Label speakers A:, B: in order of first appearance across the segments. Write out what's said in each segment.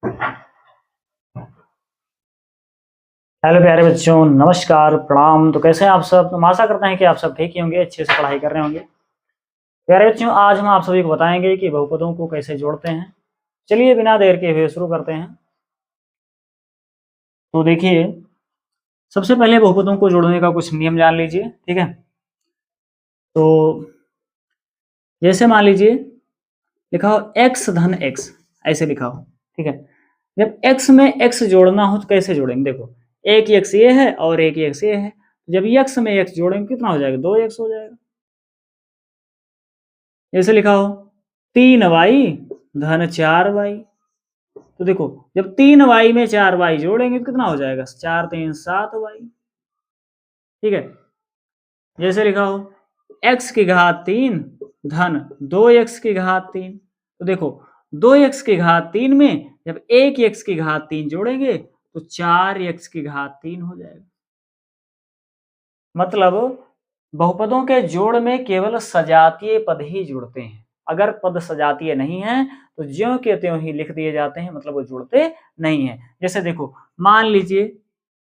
A: Hello प्यारे बच्चों, नमस्कार, प्रणाम। तो कैसे हैं आप सब? तो आशा करते हैं कि आप सब ठीक ही होंगे, अच्छे से पढ़ाई कर रहे होंगे। प्यारे बच्चों, आज हम आप सभी को बताएंगे कि बहुपदों को कैसे जोड़ते हैं। चलिए बिना देर के हुए शुरू करते हैं। तो देखिए, सबसे पहले बहुपदों को जोड़ने का कुछ नियम जान लीजिए, ठीक है। तो जैसे मान लीजिए लिखा हो x धन x, ऐसे लिखा हो, ठीक है। जब x में x जोड़ना हो तो कैसे जोड़ेंगे? देखो, एक x ये है और एक x ये है। जब x में x जोड़ेंगे कितना हो जाएगा? 2x हो जाएगा। जैसे लिखा हो 3y धन 4y। तो देखो, जब 3y में 4y जोड़ेंगे तो कितना हो जाएगा? 4 3 7y, ठीक है। जैसे लिखा हो x की घात 3 धन 2x की घात 3। तो देखो, 2x की घात 3 में जब एक x की घात 3 जोड़ेंगे तो 4x की घात 3 हो जाएगा। मतलब बहुपदों के जोड़ में केवल सजातीय पद ही जुड़ते हैं। अगर पद सजातीय नहीं है तो ज्यों के त्यों ही लिख दिए जाते हैं, मतलब वो जुड़ते नहीं है। जैसे देखो, मान लीजिए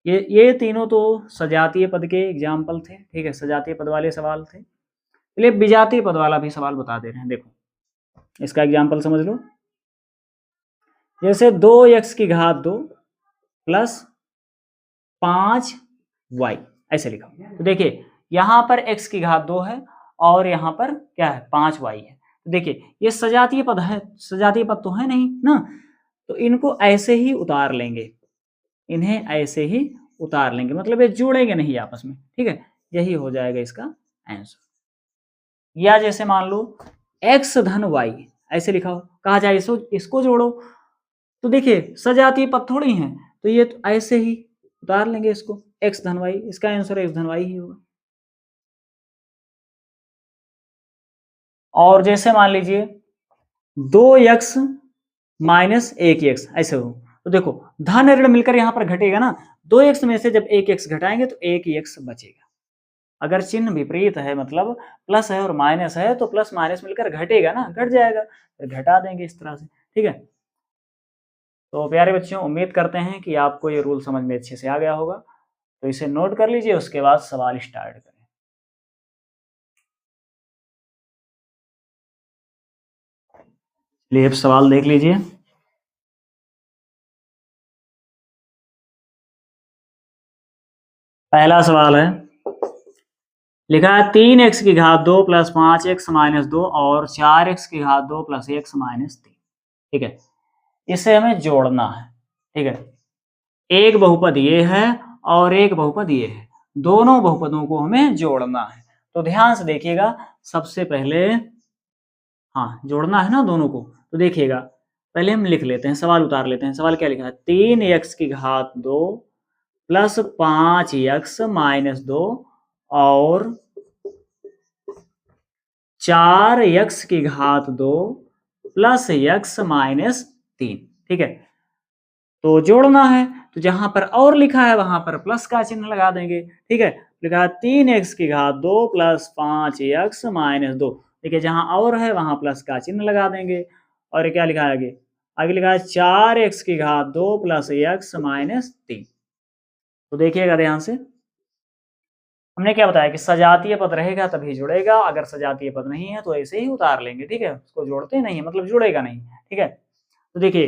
A: ये तीनों तो सजातीय पद के एग्जाम्पल थे, ठीक है, सजातीय पद वाले सवाल थे। चलिए विजातीय पद वाला भी सवाल बता दे रहे हैं। देखो, इसका एग्जाम्पल समझ लो। जैसे 2x की घात 2 प्लस 5y, ऐसे लिखा। तो देखिए, यहां पर x की घात 2 है और यहां पर क्या है? 5y है। तो देखिए, ये सजातीय पद है, सजातीय पद तो है नहीं ना, तो इनको ऐसे ही उतार लेंगे, इन्हें ऐसे ही उतार लेंगे, मतलब ये जुड़ेंगे नहीं आपस में, ठीक है। यही हो जाएगा इसका आंसर। या जैसे मान लो x धन y, ऐसे लिखा हो, कहा जाए इसको जोड़ो। तो देखिए, सजातीय पद थोड़ी हैं, तो ये तो ऐसे ही उतार लेंगे इसको, x धन y। इसका आंसर x धन y ही होगा। और जैसे मान लीजिए 2x माइनस 1x, ऐसे हो। तो देखो, धन ऋण मिलकर यहां पर घटेगा ना, 2x में से जब 1x घटाएंगे तो 1x बचेगा। अगर चिन्ह विपरीत है, मतलब प्लस है और माइनस है, तो प्लस माइनस मिलकर घटेगा ना, घट जाएगा, तो घटा देंगे इस तरह से, ठीक है। तो प्यारे बच्चों, उम्मीद करते हैं कि आपको ये रूल समझ में अच्छे से आ गया होगा। तो इसे नोट कर लीजिए, उसके बाद सवाल स्टार्ट करें। चलिए अब सवाल देख लीजिए। पहला सवाल है, लिखा है 3x की घात 2 प्लस 5x माइनस 2 और 4x की घात 2 प्लस x माइनस 3, ठीक है। इसे हमें जोड़ना है, ठीक है। एक बहुपद ये है और एक बहुपद ये है, दोनों बहुपदों को हमें जोड़ना है। तो ध्यान से देखिएगा, सबसे पहले हाँ जोड़ना है ना दोनों को, तो देखिएगा, पहले हम लिख लेते हैं, सवाल उतार लेते हैं। सवाल क्या लिखा है? 3x की घात 2 प्लस 5x माइनस 2 और 4x की घात 2 प्लस x माइनस 3, ठीक है। तो जोड़ना है, तो जहां पर और लिखा है वहां पर प्लस का चिन्ह लगा देंगे, ठीक है। लिखा है 3x की घात 2 प्लस 5x माइनस 2, देखिए जहां और है वहां प्लस का चिन्ह लगा देंगे। और क्या लिखा है आगे? आगे लिखा है 4x की घात 2 प्लस x माइनस 3। तो देखिएगा ध्यान से, हमने क्या बताया कि सजातीय पद रहेगा तभी जुड़ेगा, अगर सजातीय पद नहीं है तो ऐसे ही उतार लेंगे, ठीक है। उसको जोड़ते नहीं है, मतलब जुड़ेगा नहीं, ठीक है। तो देखिए,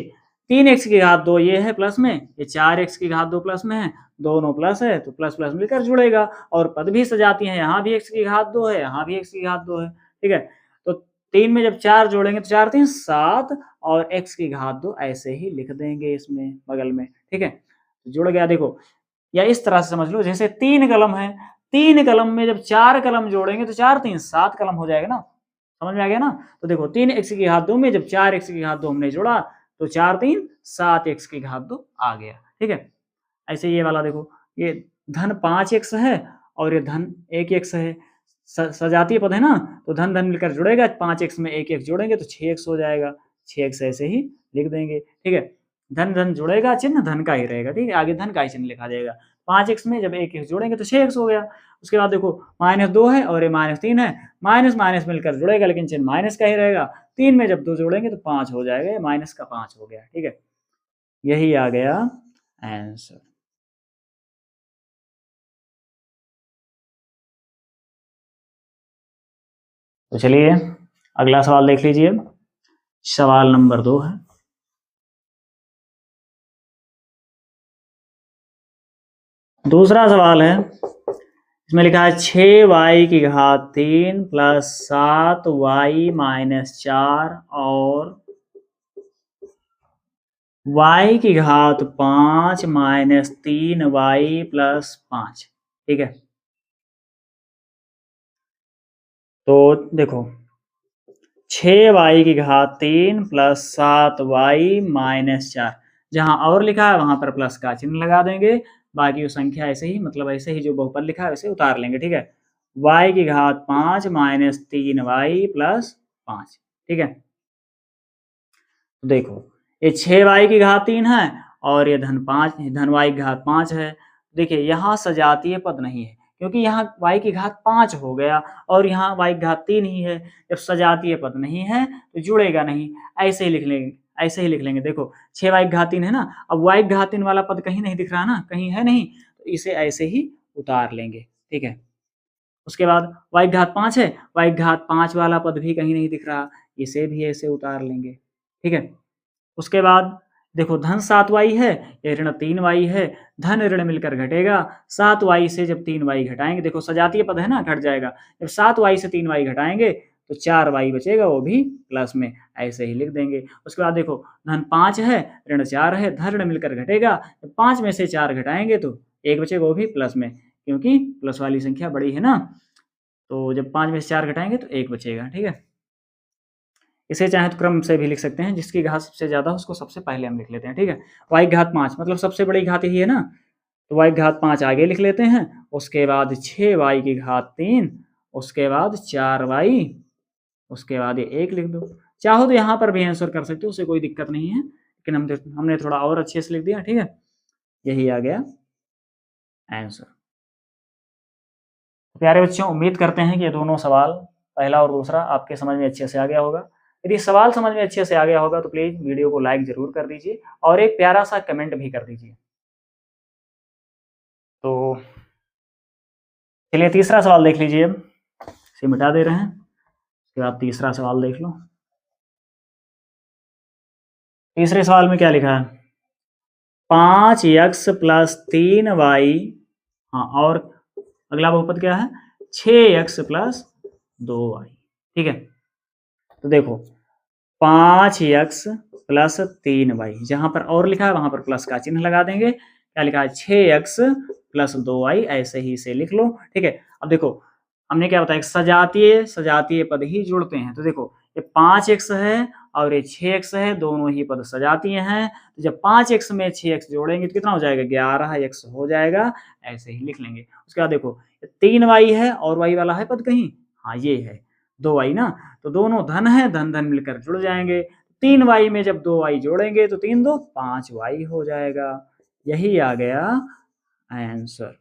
A: 3x की घात 2 ये है प्लस में, ये 4x की घात 2 प्लस में है, दोनों प्लस है तो प्लस प्लस मिलकर जुड़ेगा। और पद भी सजाती हैं, यहाँ भी x की घात 2 है, यहाँ भी x की घात 2 है, ठीक है। तो 3 में जब 4 जोड़ेंगे तो 4 3 7 और x की घात 2 ऐसे ही लिख देंगे इसमें बगल में, ठीक है। जुड़ गया। देखो, या इस तरह से समझ लो, जैसे 3 कलम है, 3 कलम में जब 4 कलम जोड़ेंगे तो 4 3 7 कलम हो जाएगा ना, समझ में आ गया ना। तो देखो, 3x की घात 2 में जब 4x की घात 2 हमने जोड़ा तो 4 3 7x की घात 2 आ गया, ठीक है। ऐसे ये वाला देखो, ये धन 5x है और ये धन 1x है, सजातीय पद है ना, तो धन धन मिलकर जुड़ेगा, 5x में 1x जोड़ेंगे तो 6x हो जाएगा, 6x ऐसे ही लिख देंगे, ठीक है। धन धन जुड़ेगा, चिन्ह धन का ही रहेगा, ठीक है, आगे धन का ही चिन्ह लिखा जाएगा। 5x में जब 1x जोड़ेंगे तो 6x हो गया। उसके बाद देखो, -2 है और ये -3 है, माइनस माइनस मिलकर जुड़ेगा लेकिन चिन्ह माइनस का ही रहेगा। 3 में जब 2 जोड़ेंगे तो 5 हो जाएगा, ये माइनस का 5 हो गया, ठीक है। यही आ गया आंसर। तो चलिए अगला सवाल देख लीजिए। सवाल नंबर 2 है। दूसरा सवाल है, इसमें लिखा है 6y3 प्लस 7y-4 और y5 माइनस 3y प्लस 5। ठीक है, तो देखो 6y3 प्लस 7y-4, जहां और लिखा है वहां पर प्लस का चिन्ह लगा देंगे, बाकी वो संख्या ऐसे ही, मतलब ऐसे ही जो बहुपद लिखा है वैसे उतार लेंगे। ठीक है, y5 माइनस 3y प्लस 5। ठीक है, तो देखो ये 6y3 है और ये धन y5 है। देखिए यहाँ सजातीय पद नहीं है, क्योंकि यहाँ y5 हो गया और यहाँ y3 ही है। जब सजातीय पद नहीं है तो जुड़ेगा नहीं, ऐसे ही लिख लेंगे, ऐसे ही लिख लेंगे। देखो 6y3 है ना, अब y3 वाला पद कहीं नहीं दिख रहा ना, कहीं है नहीं, तो इसे ऐसे ही उतार लेंगे। ठीक है, उसके बाद y5 है, y5 वाला पद भी कहीं नहीं दिख रहा, इसे भी ऐसे उतार लेंगे। ठीक है, उसके बाद देखो धन 7y है, ये ऋण 3y है, धन ऋण मिलकर घटेगा। 7y से जब 3y घटाएंगे, देखो सजातीय पद है ना, घट जाएगा। जब 7y से 3y घटाएंगे तो 4y बचेगा, वो भी प्लस में, ऐसे ही लिख देंगे। उसके बाद देखो धन 5 है, ऋण 4 है, धन ऋण मिलकर घटेगा। जब 5 में से 4 घटाएंगे तो 1 बचेगा, वो भी प्लस में, क्योंकि प्लस वाली संख्या बड़ी है ना। तो जब 5 में से 4 घटाएंगे तो 1 बचेगा। ठीक है, इसे चाहे तो क्रम से भी लिख सकते हैं, जिसकी घात सबसे ज़्यादा हो उसको सबसे पहले हम लिख लेते हैं। ठीक है, y5 मतलब सबसे बड़ी घात यही है ना, तो y5 आगे लिख लेते हैं। उसके बाद 6y3, उसके बाद 4y, उसके बाद ये 1 लिख दो। चाहो तो यहाँ पर भी आंसर कर सकते हो, उसे कोई दिक्कत नहीं है, लेकिन हमने थोड़ा और अच्छे से लिख दिया। ठीक है, यही आ गया आंसर। प्यारे बच्चों, उम्मीद करते हैं कि ये दोनों सवाल, पहला और दूसरा, आपके समझ में अच्छे से आ गया होगा। यदि सवाल समझ में अच्छे से आ गया होगा तो प्लीज़ वीडियो को लाइक ज़रूर कर दीजिए और एक प्यारा सा कमेंट भी कर दीजिए। तो चलिए तीसरा सवाल देख लीजिए, इसे मिटा दे रहे हैं, उसके बाद तीसरा सवाल देख लो। तीसरे सवाल में क्या लिखा है, 5x प्लस 3y, हाँ, और अगला बहुपद क्या है, 6x प्लस 2y। ठीक है, तो देखो 5x प्लस 3y, जहां पर और लिखा है वहां पर प्लस का चिन्ह लगा देंगे। क्या लिखा है, 6x प्लस 2y, ऐसे ही इसे लिख लो। ठीक है, अब देखो हमने क्या बताया, सजातीय पद ही जुड़ते हैं। तो देखो ये 5x है और ये 6x है, दोनों ही पद सजातीय हैं। तो जब 5x में 6x जोड़ेंगे तो कितना हो जाएगा, 11x हो जाएगा, ऐसे ही लिख लेंगे। उसके बाद देखो 3y है और y वाला है पद कहीं, हाँ ये है 2y ना, तो दोनों धन है, धन धन मिलकर जुड़ जाएंगे। 3y में जब 2y जोड़ेंगे तो 3 2 5y हो जाएगा। यही आ गया आंसर।